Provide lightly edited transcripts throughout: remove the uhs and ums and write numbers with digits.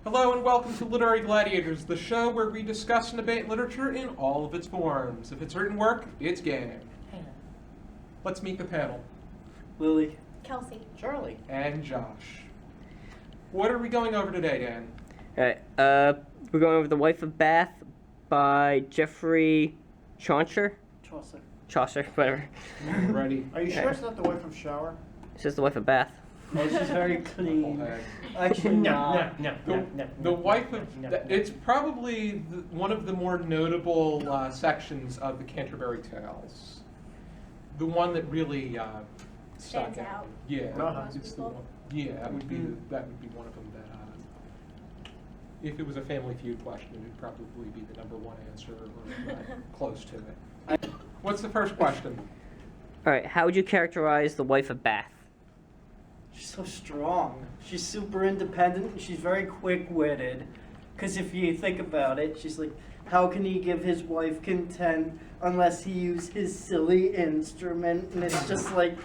Hello and welcome to Literary Gladiators, the show where we discuss and debate literature in all of its forms. If it's written work, it's game. Let's meet the panel. Lily. Kelsey. Charlie. And Josh. What are we going over today, Dan? Alright, we're going over The Wife of Bath by Geoffrey Chaucer? Chaucer, whatever. Ready? Are you sure it's not the wife of Shower? It says The Wife of Bath. Oh, she's very clean. Actually, No. The wife of... It's probably one of the more notable sections of the Canterbury Tales. The one that really stuck Stands out. Yeah, Uh-huh. it's the one. Yeah, that would be one of them that. If it was a Family Feud question, it would probably be the number one answer, or close to it. What's the first question? Alright, how would you characterize The Wife of Bath? she's so strong. She's super independent and she's very quick-witted. Because if you think about it, she's like, how can he give his wife content unless he use his silly instrument? And it's just like...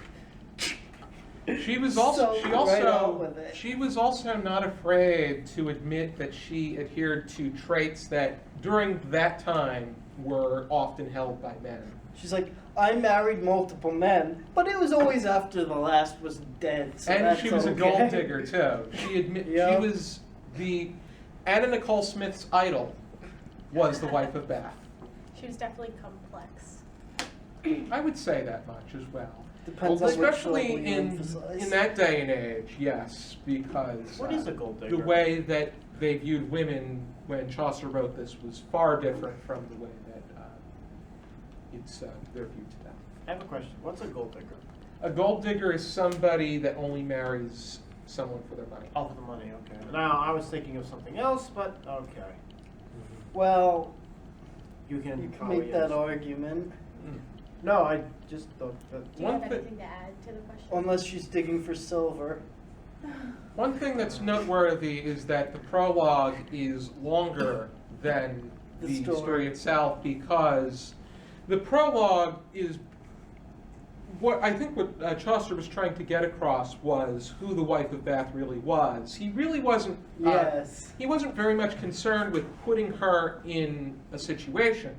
She was also right on with it. she was also not afraid to admit that she adhered to traits that during that time were often held by men. She's like, I married multiple men, but it was always after the last was dead. So And that's she was a okay. gold digger too. Yep. She was the Anna Nicole Smith's idol was the wife of Bath. She was definitely complex. I would say that much as well. Depends on which Especially level you in emphasize. that day and age, yes, because What is a gold digger? the way that they viewed women when Chaucer wrote this was far different from the way that they're viewed today. I have a question. What's a gold digger? A gold digger is somebody that only marries someone for their money. Oh, for the money, okay. Now, I was thinking of something else, but okay. Well, You can, you can probably make that answer. argument. No, I just thought that... Do you One have thi- anything to add to the question? Unless she's digging for silver. One thing that's noteworthy is that the prologue is longer than The the story story. itself, because the prologue is what I think what Chaucer was trying to get across was who the wife of Bath really was. He really wasn't. Yes. He wasn't very much concerned with putting her in a situation.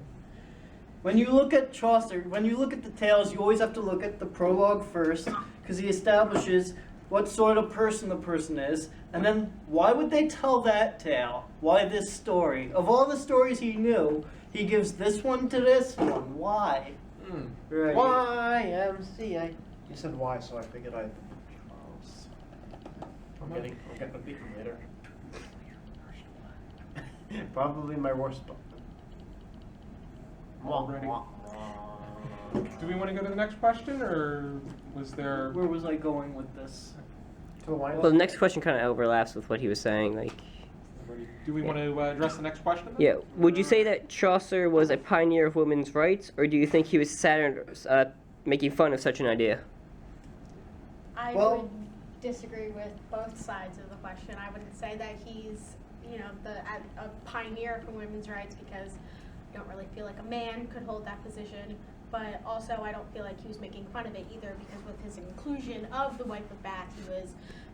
When you look at Chaucer, when you look at the tales, you always have to look at the prologue first, because he establishes what sort of person the person is, and then why would they tell that tale? Why this story? Of all the stories he knew, he gives this one to this one. Why? Mm. Right. YMCA. You said why, so I figured I'd... I'm getting a beaten later. Probably my worst... Already. Do we want to go to the next question, or was there? Where was I going with this? To the wine? Well, the next question kind of overlaps with what he was saying. Like, Do we want to address the next question? then? yeah, would you say that Chaucer was a pioneer of women's rights, or do you think he was satire, making fun of such an idea? I Well- would disagree with both sides of the question. I wouldn't say that he's, a pioneer for women's rights, because I don't really feel like a man could hold that position. But also, I don't feel like he was making fun of it either, because with his inclusion of the wife of Bath, he was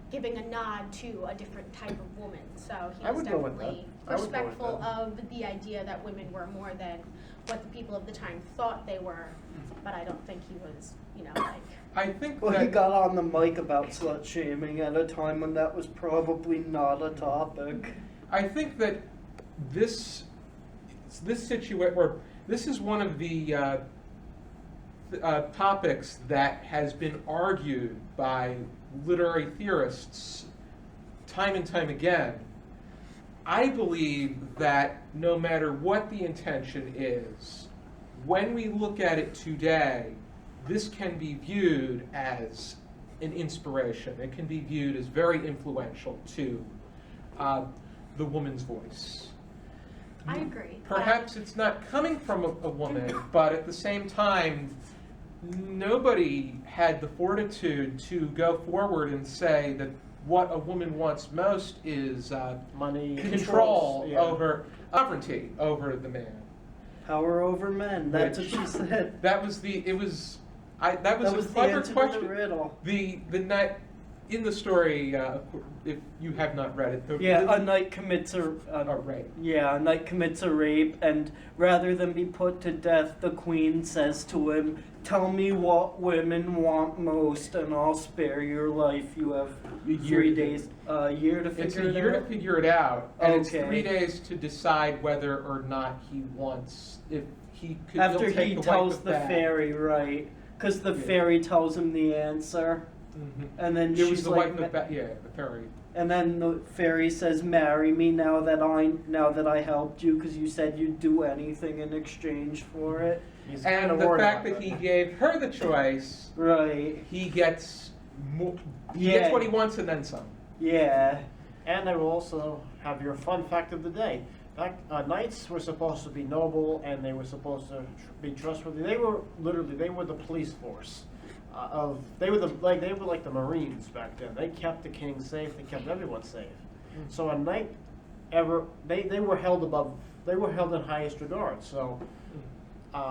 giving a nod to a different type of woman. So he I was would go with definitely that. I would go with respectful that. of the idea that women were more than what the people of the time thought they were. But I don't think he was, like... I think Well, that he got on the mic about slut shaming at a time when that was probably not a topic. I think that this situation, or this is one of the topics that has been argued by literary theorists time and time again. I believe that no matter what the intention is, when we look at it today, this can be viewed as an inspiration. It can be viewed as very influential to the woman's voice. I agree. Perhaps it's not coming from a woman, but at the same time, nobody had the fortitude to go forward and say that what a woman wants most is Money. control Yeah. over, sovereignty over the man. Power over men. That's Which- what she said. That was the, it was, that was That a was the clever answer to question. the riddle. The net, in the story, if you have not read it, Yeah, a knight commits a rape. Yeah, a knight commits a rape, and rather than be put to death, the queen says to him, "Tell me what women want most, and I'll spare your life. You have A year 3 to- days, a year to figure It's it a out." year to figure it out, and it's Okay. 3 days to decide whether or not he wants, if he could. After he'll take he the wife tells of the Bath. fairy, right? Because the Yeah. fairy tells him the answer, Mhm. and then It she's was the like, wife of Bath, yeah, the fairy. and then the fairy says, "Marry me now that I helped you, because you said you'd do anything in exchange for it." He's And kinda the worried fact about that he gave her the choice, Right. he gets more, he Yeah. gets what he wants and then some. Yeah. And I will also have your fun fact of the day. Knights were supposed to be noble, and they were supposed to be trustworthy. They were the police force. They were like the Marines back then. They kept the king safe. They kept everyone safe. So a knight they were held in highest regard. So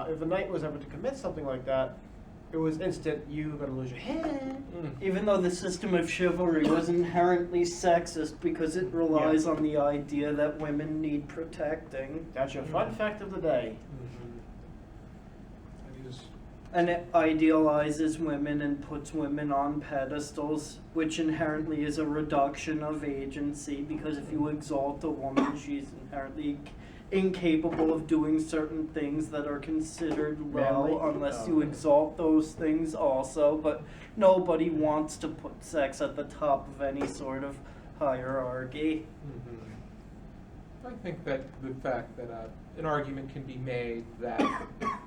if a knight was ever to commit something like that, it was instant. You're gonna lose your head. Even though the system of chivalry was inherently sexist because it relies on the idea that women need protecting, That's your fun fact of the day. and it idealizes women and puts women on pedestals, which inherently is a reduction of agency, because if you exalt a woman, she's inherently incapable of doing certain things that are considered low Manly? unless Oh. you exalt those things also. But nobody wants to put sex at the top of any sort of hierarchy. I think that the fact that an argument can be made that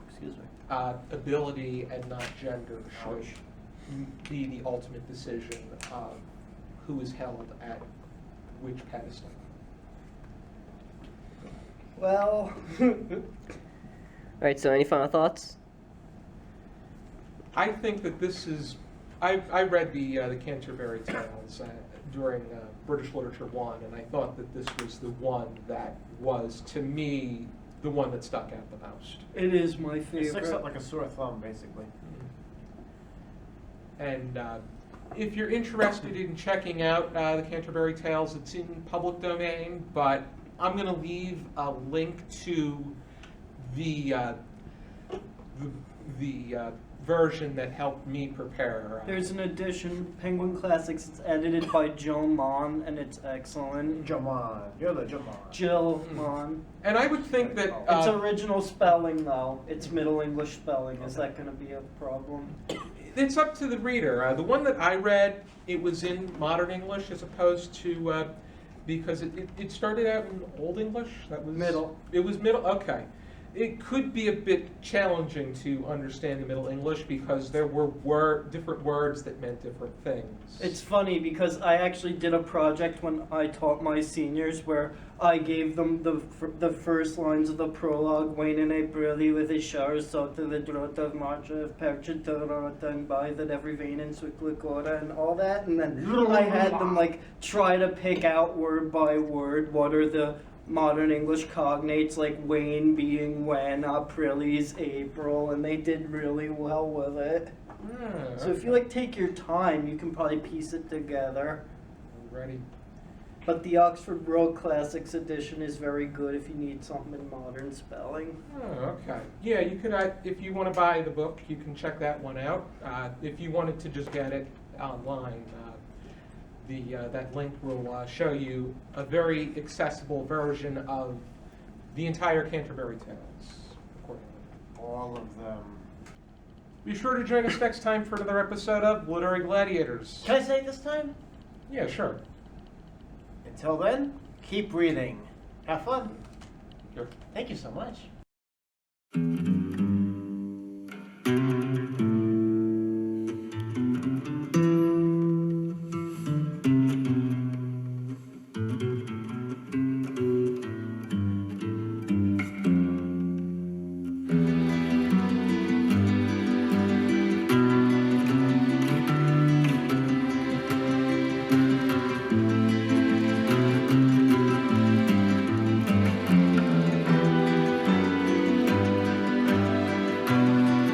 Excuse me. ability and not gender should be the ultimate decision of who is held at which pedestal. Well, Alright, so any final thoughts? I think that this is. I read the Canterbury Tales during British Literature 1, and I thought that this was the one that was, to me, the one that stuck out the most. it is my It sticks favorite. up like a sore thumb, basically. And if you're interested in checking out the Canterbury Tales, it's in public domain, but I'm going to leave a link to the version that helped me prepare. There's an edition, Penguin Classics. It's edited by Jill Mon, and it's excellent. Jamon. You're the Jamon. Jill Mon. And I would think that It's original spelling, though. It's Middle English spelling. Is that going to be a problem? it's up to the reader. The one that I read, it was in modern English as opposed to because it started out in Old English. That was Middle. It was middle. Okay. It could be a bit challenging to understand the Middle English because there were different words that meant different things. It's funny because I actually did a project when I taught my seniors where I gave them the first lines of the prologue, Wayne and Aprili with his showers, so to the drot of march of perchitorota and by that every vein in Swiklikora and all that, and then I had them like try to pick out word by word what are the modern English cognates, like Wayne being when, Aprili's April, and they did really well with it. So if you like take your time, you can probably piece it together. Ready. But the Oxford World Classics edition is very good if you need something in modern spelling. Oh, okay. Yeah, you could. If you want to buy the book, you can check that one out. If you wanted to just get it online, that link will show you a very accessible version of the entire Canterbury Tales. Accordingly. All of them. Be sure to join us next time for another episode of Literary Gladiators. Can I say it this time? Yeah, sure. Until then, keep reading. Have fun. Sure. Thank you so much.